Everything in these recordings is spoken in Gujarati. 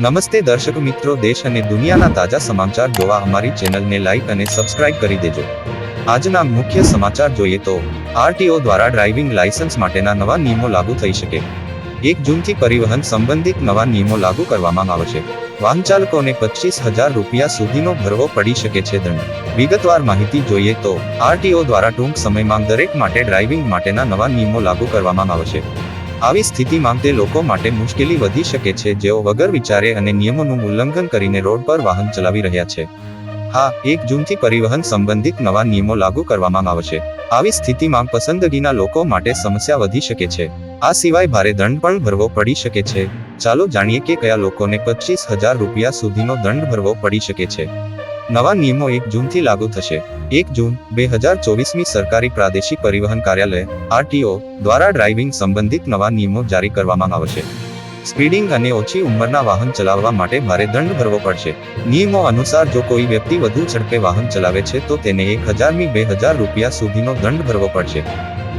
નમસ્તે દર્શક મિત્રો, દેશ અને દુનિયાના તાજા સમાચાર જોવા અમારી ચેનલને લાઈક અને સબસ્ક્રાઇબ કરી દેજો। આજના મુખ્ય સમાચાર જોઈએ તો આરટીઓ દ્વારા ડ્રાઇવિંગ લાયસન્સ માટેના નવા નિયમો લાગુ થઈ શકે। 1 જૂનથી પરિવહન સંબંધિત નવા નિયમો લાગુ કરવામાં આવશે। વાહન ચાલકોને 25,000 રૂપિયા સુધીનો ભરવો પડી શકે છે દંડ। વિગતવાર માહિતી જોઈએ તો આરટીઓ દ્વારા ટૂંક સમયમાં દરેક માટે ડ્રાઇવિંગ માટેના નવા નિયમો લાગુ કરવામાં આવશે। આવી સ્થિતિમાં તે લોકો માટે મુશ્કેલી વધી શકે છે જેઓ વગર વિચારે અને નિયમોનું ઉલ્લંઘન કરીને રોડ પર વાહન ચલાવી રહ્યા છે। હા, 1 જૂનથી પરિવહન સંબંધિત નવા નિયમો લાગુ કરવામાં આવશે। આવી સ્થિતિમાં પસંદગીના લોકો માટે સમસ્યા વધી શકે છે। આ સિવાય ભારે દંડ પણ ભરવો પડી શકે છે। ચાલો જાણીએ કે કયા લોકોને 25,000 રૂપિયા સુધીનો દંડ ભરવો પડી શકે છે। નવા નિયમો 1 જૂનથી લાગુ થશે। 1 જૂન 2024ની સરકારી પ્રાદેશિક પરિવહન કાર્યાલય આરટીઓ દ્વારા ડ્રાઇવિંગ સંબંધિત નવા નિયમો જારી કરવામાં આવશે। સ્પીડિંગ અને ઓછી ઉંમરના વાહન ચલાવવા માટે ભારે દંડ ભરવો પડશે। નિયમો અનુસાર જો કોઈ વ્યક્તિ વધુ ઝડપે વાહન ચલાવે છે તો તેને 1,000 થી 2,000 રૂપિયા સુધીનો દંડ ભરવો પડશે।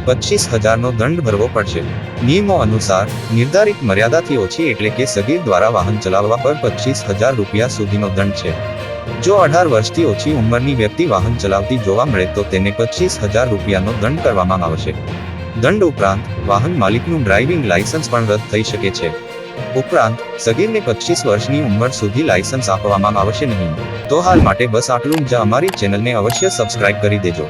25,000નો દંડ ભરવો પડશે। નિયમો અનુસાર નિર્ધારિત મર્યાદાથી ઓછી એટલે કે સગીર દ્વારા વાહન ચલાવવા પર 25,000 રૂપિયા સુધીનો દંડ છે। જો 18 વર્ષથી ઓછી ઉંમરની વ્યક્તિ વાહન ચલાવતી જોવા મળે તો તેને 25,000 રૂપિયાનો દંડ કરવામાં આવશે। દંડ ઉપરાંત વાહન માલિકનું ડ્રાઇવિંગ લાયસન્સ પણ રદ થઈ શકે છે। ઉપરાંત સગીરને 25 વર્ષની ઉંમર સુધી લાયસન્સ આપવામાં આવશે નહીં। તો હાલ માટે બસ આટલું જ। અમારી ચેનલને અવશ્ય સબસ્ક્રાઇબ કરી દેજો।